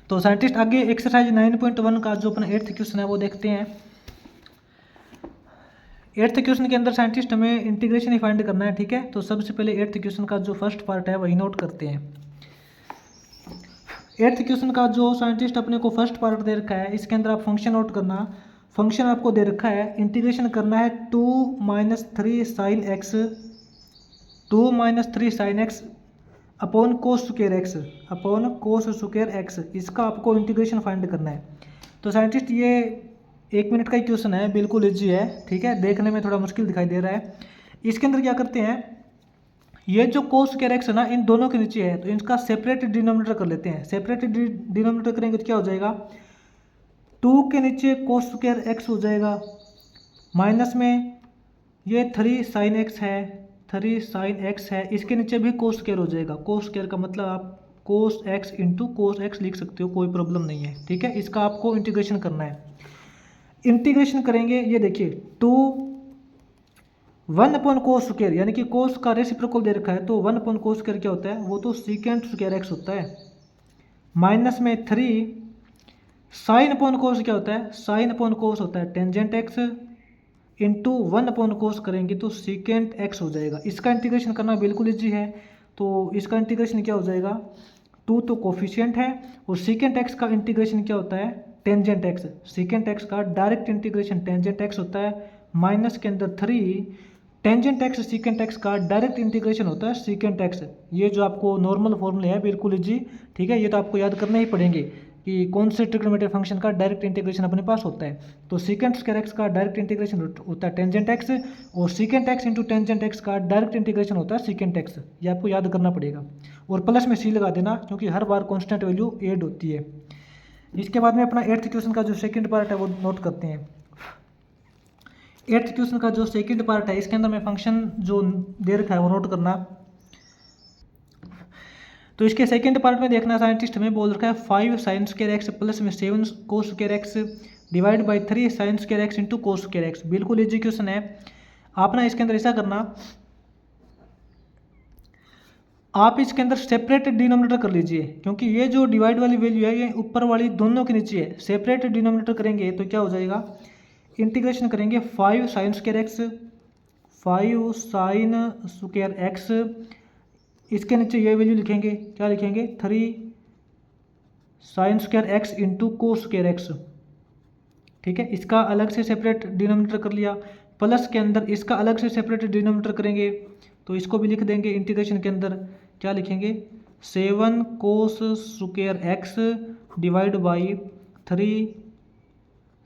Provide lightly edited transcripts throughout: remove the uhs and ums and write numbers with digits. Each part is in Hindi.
तो साइंटिस्ट आगे एक्सरसाइज 9.1 का जो अपना 8th क्वेश्चन है वो देखते हैं। 8th क्वेश्चन के अंदर साइंटिस्ट हमें इंटीग्रेशन ही फाइंड करना है, ठीक है। तो सबसे पहले 8th क्वेश्चन का जो फर्स्ट पार्ट है वही नोट करते हैं। 8th क्वेश्चन का जो साइंटिस्ट अपने को फर्स्ट पार्ट दे रखा है, इसके अंदर आप फंक्शन नोट करना। फंक्शन आपको दे रखा है, इंटीग्रेशन करना है 2 - 3 sin x, 2 - 3 sin x upon cos square x, upon cos square x, इसका आपको इंटीग्रेशन फाइंड करना है। तो साइंटिस्ट ये 1 मिनट का ही क्वेश्चन है, बिल्कुल इजी है, ठीक है। देखने में थोड़ा मुश्किल दिखाई दे रहा है। इसके अंदर क्या करते हैं, ये जो कोस स्क्वायर एक्स है ना, इन दोनों के नीचे है, तो इनका सेपरेट डिनोमिनेटर कर लेते हैं। सेपरेट डिनोमिनेटर करेंगे तो क्या हो जाएगा, 2 के नीचे कोस स्क्वायर एक्स हो जाएगा, माइनस में ये 3 sin x है, 3 sin x है, इसके नीचे भी कोस स्क्वायर हो जाएगा। कोस स्क्वायर का मतलब आप कोस x इंटू कोस एक्स लिख सकते हो, कोई प्रॉब्लम नहीं है, ठीक है। इसका आपको इंटीग्रेशन करना है। इंटीग्रेशन करेंगे, ये देखिए 2 1 अपॉन कोस स्क्वायर, यानी कि कोस का रेसिप्रोकल दे रखा है, तो 1 अपॉन कोस स्क्वायर क्या होता है, वो तो सीकेंट स्क्वायर एक्स होता है, माइनस में 3 साइन अपॉन कोस क्या होता है, साइन अपॉन कोस होता है टेंजेंट एक्स, इंटू 1 अपॉन कोस करेंगे तो सीकेंट एक्स हो जाएगा। इसका इंटीग्रेशन करना बिल्कुल इजी है। तो इसका इंटीग्रेशन क्या हो जाएगा, 2 तो कोफिशिएंट है, और सीकेंट एक्स का इंटीग्रेशन क्या होता है, टेंजेंट एक्स। सीकेंट एक्स का डायरेक्ट इंटीग्रेशन टेंजेंट एक्स होता है, माइनस के अंदर 3 टेंजेंट एक्स सीकेंट एक्स का डायरेक्ट इंटीग्रेशन होता है सीकेंट एक्स। ये जो आपको नॉर्मल फॉर्मूले है बिल्कुल इजी, ठीक है। ये तो आपको याद करने ही पड़ेंगे कि कौन से ट्रिग्नोमेट्रिक फंक्शन का डायरेक्ट इंटीग्रेशन अपने पास होता है। तो सीकेंट स्क्वायर एक्स का डायरेक्ट इंटीग्रेशन होता है टेंजेंट एक्स, और secant x into tangent x का डायरेक्ट इंटीग्रेशन होता है सीकेंट एक्स। ये आपको याद करना पड़ेगा, और प्लस में सी लगा देना, क्योंकि हर बार कॉन्स्टेंट वैल्यू ऐड होती है। इसके बाद में अपना 8th क्वेश्चन का जो सेकेंड पार्ट है वो नोट करते हैं। 8th क्वेश्चन का जो सेकेंड पार्ट है, इसके अंदर में फंक्शन जो दे रखा है वो नोट करना। तो इसके सेकंड पार्ट में देखना, साइंटिस्ट हमें बोल रखा है 5 sin स्क्वायर एक्स प्लस में 7 cos square x divide by 3 sin square x into cos square x. बिल्कुल इजी क्वेश्चन है। आप ना इसके अंदर ऐसा करना, आप इसके अंदर सेपरेट डिनोमिनेटर कर लीजिए, क्योंकि ये जो डिवाइड वाली वैल्यू है ये ऊपर वाली दोनों के नीचे है। सेपरेट डिनोमिनेटर करेंगे तो क्या हो जाएगा, इंटीग्रेशन करेंगे 5 sin square x, 5 sin square x, इसके नीचे ये वैल्यू लिखेंगे, क्या लिखेंगे, 3 sin square x into cos square x, ठीक है। इसका अलग से सेपरेट डिनोमिनेटर कर लिया, प्लस के अंदर इसका अलग से सेपरेट डिनोमिनेटर करेंगे, तो इसको भी लिख देंगे इंटीग्रेशन के अंदर, क्या लिखेंगे, 7 cos square x divide by 3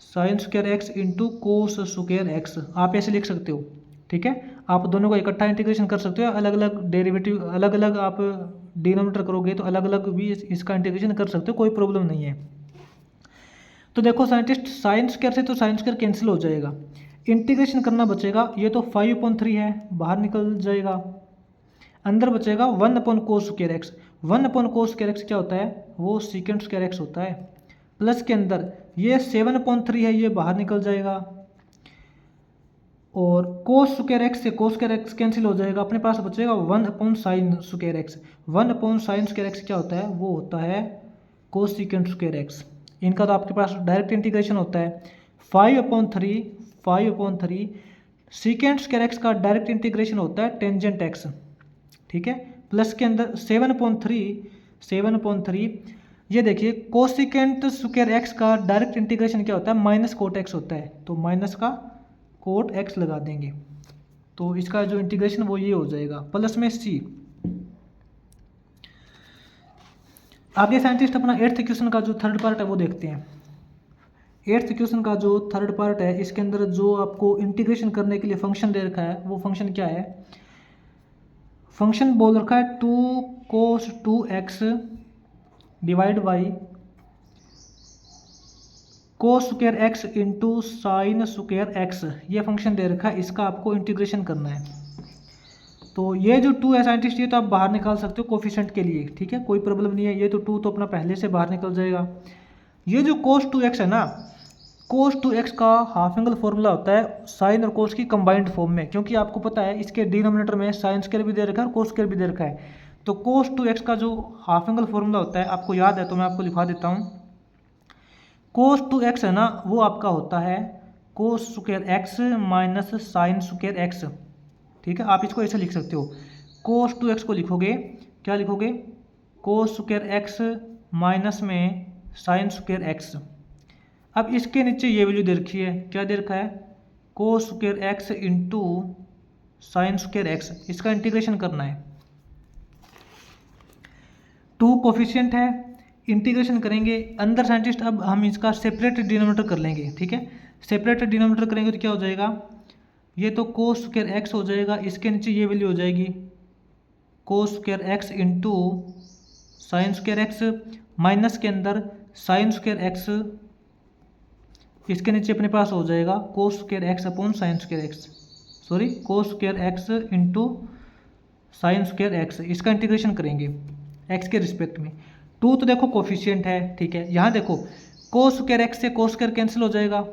sin square x into cos square x. आप ऐसे लिख सकते हो, ठीक है। आप दोनों को इकट्ठा इंटीग्रेशन कर सकते हो, अलग अलग डेरिवेटिव अलग अलग आप डिनोमिनेटर करोगे तो अलग अलग भी इसका इंटीग्रेशन कर सकते हो, कोई प्रॉब्लम नहीं है। तो देखो साइंटिस्ट, साइन स्क्वायर से तो साइन स्क्वायर कैंसिल हो जाएगा, इंटीग्रेशन करना बचेगा, ये तो 5/3 है, बाहर निकल जाएगा, अंदर बचेगा 1 upon cos square x. 1 upon cos square x क्या होता है, वो सीकेंट स्क्वायर एक्स होता है, प्लस के अंदर ये 7/3 है, ये बाहर निकल जाएगा, और कोस स्क्वायर एक्स से कोस स्क्वायर एक्स कैंसिल हो जाएगा, अपने पास बचेगा 1 upon sine square x. 1 upon sine square x क्या होता है, वो होता है कोस सीकेंट स्क्वायर एक्स। इनका तो आपके पास डायरेक्ट इंटीग्रेशन होता है 5/3 सीकेंट स्क्वायर एक्स का डायरेक्ट इंटीग्रेशन होता है टेंजेंट एक्स, ठीक है। प्लस के अंदर 7/3 ये देखिए कोसिकेंट स्क्वायर एक्स का डायरेक्ट इंटीग्रेशन क्या होता है, माइनस कोट एक्स होता है, तो माइनस का कोट एक्स लगा देंगे, तो इसका जो इंटीग्रेशन वो ये हो जाएगा, प्लस में सी। आगे साइंटिस्ट अपना 8th क्वेश्चन का जो थर्ड पार्ट है वो देखते हैं। 8th क्वेश्चन का जो थर्ड पार्ट है, इसके अंदर जो आपको इंटीग्रेशन करने के लिए फंक्शन दे रखा है, वो फंक्शन क्या है, फंक्शन बोल रखा है 2 cos 2x divide by cos square x into sine square x, ये फंक्शन दे रखा है, इसका आपको इंटीग्रेशन करना है। तो ये जो 2 है साइंटिस्ट, ये तो आप बाहर निकाल सकते हो कोफिशिएंट के लिए, ठीक है, कोई प्रॉब्लम नहीं है, ये तो 2 तो अपना पहले से बाहर निकल जाएगा। ये जो cos 2x है ना, cos 2x का हाफ एंगल फॉर्मूला होता है साइन और कोस की कंबाइंड फॉर्म में, क्योंकि आपको पता है इसके डिनोमिनेटर में साइन स्क्वायर भी दे रखा है और कोस स्क्वायर भी दे रखा है, तो कोस टू एक्स का जो हाफ एंगल फॉर्मूला होता है आपको याद है तो मैं आपको लिखा देता हूँ। कोस टू एक्स है ना, वो आपका होता है cos square x minus sine square x. ठीक है, आप इसको ऐसे लिख सकते हो। कोस टू एक्स को लिखोगे, क्या लिखोगे, कोस स्क्वायर एक्स माइनस में साइन स्क्वायर एक्स। अब इसके नीचे ये वैल्यू दे रखी है, क्या दे रखा है, cos square x into sine square x. इसका इंटीग्रेशन करना है। टू कोफिशिएंट है, इंटीग्रेशन करेंगे अंदर साइंटिस्ट। अब हम इसका सेपरेट डिनोमिनेटर कर लेंगे। ठीक है, सेपरेट डिनोमिनेटर करेंगे तो क्या हो जाएगा, ये तो कोस स्क्वायर एक्स हो जाएगा, इसके नीचे ये वैल्यू हो जाएगी cos square x into sine square x, minus के अंदर साइन स्क्वायर एक्स, इसके नीचे अपने पास हो जाएगा cos square x upon sine square x, sorry cos square x into sine square x. इसका इंटीग्रेशन करेंगे एक्स के रिस्पेक्ट में। टू तो देखो कोफिशिएंट है, ठीक है, यहाँ देखो कोस स्क्वायर एक्स से कोस स्क्वायर कैंसिल हो जाएगा।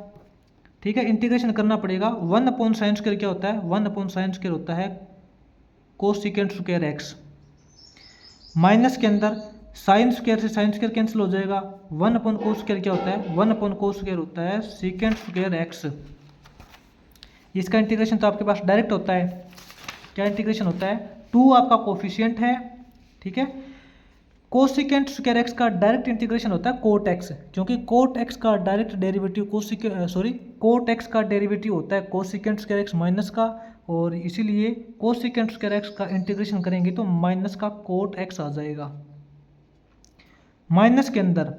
ठीक है, इंटीग्रेशन करना पड़ेगा। वन अपॉन साइन स्क्वायर क्या होता है, वन अपॉन साइन स्क्वायर होता है कोस सिकेंड स्क्वायर एक्स, माइनस के अंदर साइन स्क्वायर से साइन स्क्वायर कैंसिल हो जाएगा। वन अपॉन कोस स्क्वायर क्या होता है, वन अपॉन कोस स्क्वायर होता है सिकेंड स्क्वायर एक्स। इसका इंटीग्रेशन तो आपके पास डायरेक्ट होता है, क्या इंटीग्रेशन होता है, टू आपका कोफिशिएंट है, ठीक है, कोसिकेंट स्क्वायर एक्स का डायरेक्ट इंटीग्रेशन होता है कोट एक्स, क्योंकि कोट एक्स का डायरेक्ट डेरिवेटिव कोट एक्स का डेरिवेटिव होता है कोसिकेंट स्क्वायर एक्स माइनस का, और इसीलिए कोसिकेंट स्क्वायर एक्स का इंटीग्रेशन करेंगे तो माइनस का कोट एक्स आ जाएगा। माइनस के अंदर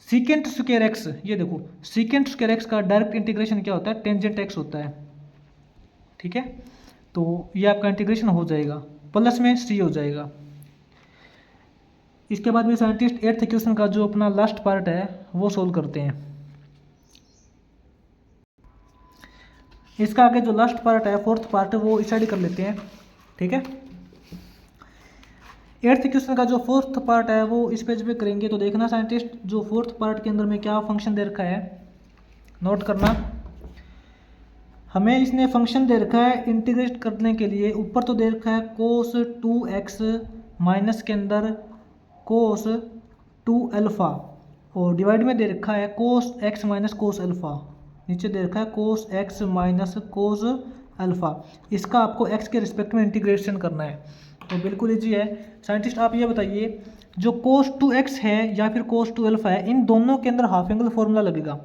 सीकेंट स्क्वायर एक्स, ये देखो सीकेंट स्क्वायर एक्स का डायरेक्ट इंटीग्रेशन क्या होता है, टेंजेंट एक्स होता है। ठीक है, तो ये आपका इंटीग्रेशन हो जाएगा, प्लस में सी हो जाएगा। इसके बाद में साइंटिस्ट 8th क्वेश्चन का जो अपना लास्ट पार्ट है वो सोल्व करते हैं। इसका आगे जो लास्ट पार्ट है, 4th पार्ट, वो स्टडी कर लेते हैं। ठीक है, 8th क्वेश्चन का जो 4th पार्ट है वो इस पेज पे करेंगे। तो देखना साइंटिस्ट, जो 4th पार्ट के अंदर में क्या फंक्शन दे रखा है, नोट करना। हमें इसने फंक्शन दे रखा है इंटीग्रेट करने के लिए। ऊपर तो दे रखा है कोस 2x माइनस के अंदर कोस 2 अल्फ़ा, और डिवाइड में दे रखा है कोस x माइनस कोस अल्फ़ा। नीचे दे रखा है कोस x माइनस कोस अल्फ़ा। इसका आपको x के रिस्पेक्ट में इंटीग्रेशन करना है, तो बिल्कुल ईजी है। साइंटिस्ट आप ये बताइए, जो कोस 2x है या फिर कोस 2 अल्फ़ा है, इन दोनों के अंदर हाफ एंगल फॉर्मूला लगेगा।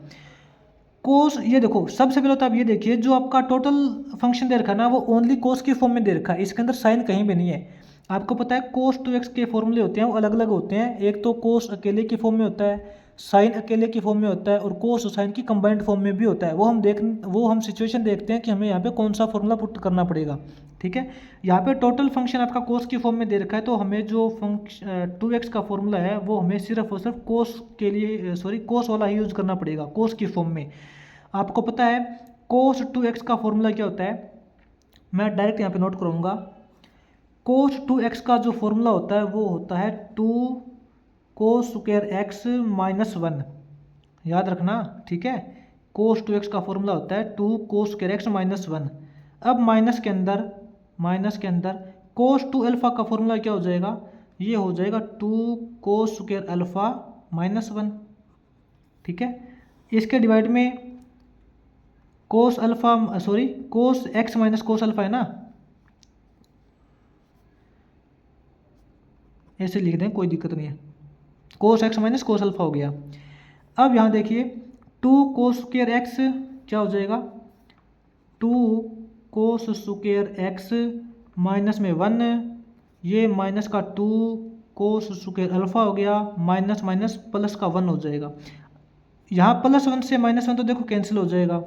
कोस, ये देखो सबसे पहले तो आप ये देखिए, जो आपका टोटल फंक्शन दे रखा है ना, वो ओनली कोस की फॉर्म में दे रखा है, इसके अंदर साइन कहीं भी नहीं है। आपको पता है कोस 2x के फॉर्मूले होते हैं वो अलग अलग होते हैं। एक तो कोस अकेले की फॉर्म में होता है, साइन अकेले की फॉर्म में होता है, और कोस और साइन की कंबाइंड फॉर्म में भी होता है। वो हम सिचुएशन देखते हैं कि हमें यहाँ पे कौन सा फॉर्मूला पुट करना पड़ेगा। ठीक है, यहाँ पे टोटल फंक्शन आपका कोस की फॉर्म में दे रखा है, तो हमें जो 2x का फॉर्मूला है वो हमें सिर्फ और सिर्फ कोस के लिए, कोस वाला ही यूज़ करना पड़ेगा, कोस की फॉर्म में। आपको पता है कोस 2x का फॉर्मूला क्या होता है, मैं डायरेक्ट यहाँ पे नोट करूँगा। कोस 2x का जो फॉर्मूला होता है वो होता है 2 कोस स्क्वायर एक्स माइनस 1, याद रखना। ठीक है, कोस 2x का फॉर्मूला होता है 2 कोस स्क्वायर एक्स माइनस 1। अब माइनस के अंदर कोस 2 अल्फ़ा का फॉर्मूला क्या हो जाएगा, ये हो जाएगा 2 कोस स्क्वायर अल्फ़ा माइनस 1। ठीक है, इसके डिवाइड में cos x minus cos alpha है ना, ऐसे लिख दें, कोई दिक्कत नहीं है। Cos x minus cos alpha हो गया। अब यहाँ देखिए 2 कोस स्क्वायर एक्स क्या हो जाएगा, 2 कोस स्क्वायर एक्स माइनस में 1, ये माइनस का 2 कोस स्क्वायर अल्फ़ा हो गया, माइनस माइनस प्लस का 1 हो जाएगा। यहाँ प्लस 1 से माइनस 1 तो देखो कैंसिल हो जाएगा।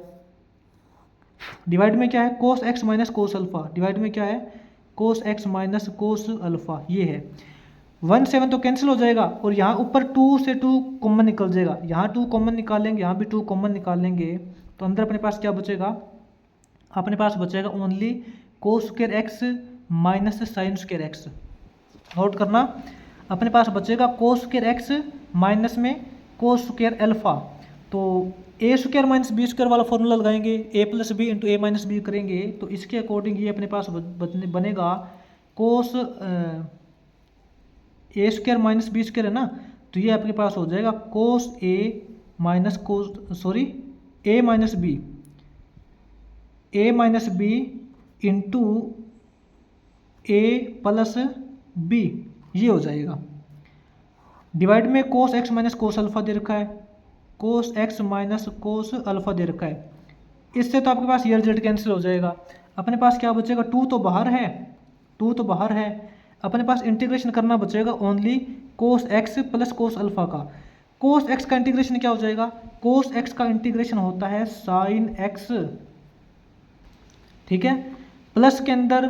डिवाइड में क्या है, cos x minus cos alpha, divide में क्या है, cos x minus cos alpha, ये है। 1 से 1 तो कैंसिल हो जाएगा, और यहाँ ऊपर 2 से 2 कॉमन निकल जाएगा। यहाँ 2 कॉमन निकालेंगे, यहाँ भी 2 कॉमन निकालेंगे, तो अंदर अपने पास क्या बचेगा, अपने पास बचेगा only cos square x minus sine square x. Note करना, अपने पास बचेगा कोस स्क्वायर एक्स माइनस में कोस स्क्वायर अल्फ़ा। तो a square minus b square वाला फॉर्मूला लगाएंगे, a plus b into a minus b करेंगे, तो इसके अकॉर्डिंग ये अपने पास बनेगा cos a square minus b square है ना, तो ये आपके पास हो जाएगा cos a minus a minus b into a plus b, ये हो जाएगा। डिवाइड में cos x minus cos alpha दे रखा है, cos x minus cos alpha दे रखा है। इससे तो आपके पास ये रिजल्ट कैंसिल हो जाएगा। अपने पास क्या बचेगा, टू तो बाहर है, अपने पास इंटीग्रेशन करना बचेगा only cos x plus cos alpha का। कोस एक्स का इंटीग्रेशन क्या हो जाएगा, कोस एक्स का इंटीग्रेशन होता है साइन एक्स, ठीक है, प्लस के अंदर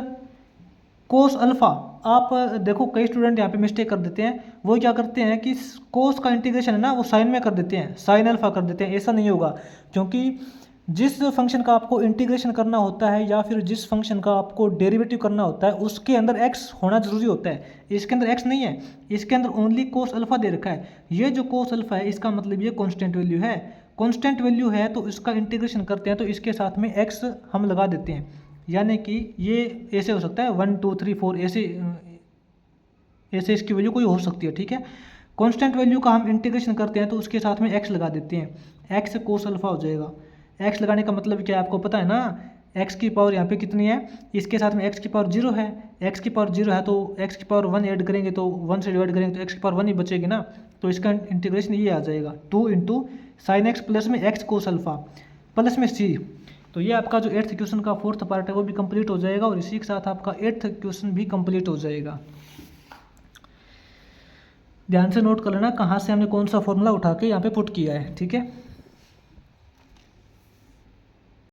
कोस अल्फा। आप देखो कई स्टूडेंट यहाँ पे मिस्टेक कर देते हैं, वो क्या करते हैं कि कोस का इंटीग्रेशन है ना वो साइन में कर देते हैं, साइन अल्फा कर देते हैं। ऐसा नहीं होगा, क्योंकि जिस फंक्शन का आपको इंटीग्रेशन करना होता है या फिर जिस फंक्शन का आपको डेरिवेटिव करना होता है उसके अंदर एक्स होना जरूरी होता है। इसके अंदर एक्स नहीं है, इसके अंदर ओनली कोस अल्फा दे रखा है। ये जो कोस अल्फा है इसका मतलब ये कांस्टेंट वैल्यू है, कांस्टेंट वैल्यू है तो इसका इंटीग्रेशन करते हैं तो इसके साथ में एक्स हम लगा देते हैं, यानी कि ये ऐसे हो सकता है 1 2 3 4 ऐसे इसकी वैल्यू कोई हो सकती है, ठीक है। कांस्टेंट वैल्यू का हम इंटीग्रेशन करते हैं तो उसके साथ में एक्स लगा देते हैं, एक्स कोस अल्फा हो जाएगा। एक्स लगाने का मतलब क्या है आपको पता है ना, एक्स की पावर यहाँ पे कितनी है, इसके साथ में एक्स की पावर 0 है, एक्स की पावर 0 है तो एक्स की पावर 1 ऐड करेंगे तो 1 से डिवाइड करेंगे तो एक्स की पावर 1 ही बचेगी ना, तो इसका इंटीग्रेशन ये आ जाएगा 2 इंटू साइन एक्स प्लस में एक्स कोस अल्फा प्लस में सी। तो ये आपका जो 8th क्वेश्चन का 4th पार्ट है वो भी कंप्लीट हो जाएगा और इसी के साथ आपका 8th क्वेश्चन भी कंप्लीट हो जाएगा। ध्यान से नोट कर लेना कहाँ से हमने कौन सा फॉर्मूला उठा के यहाँ पे पुट किया है, ठीक है।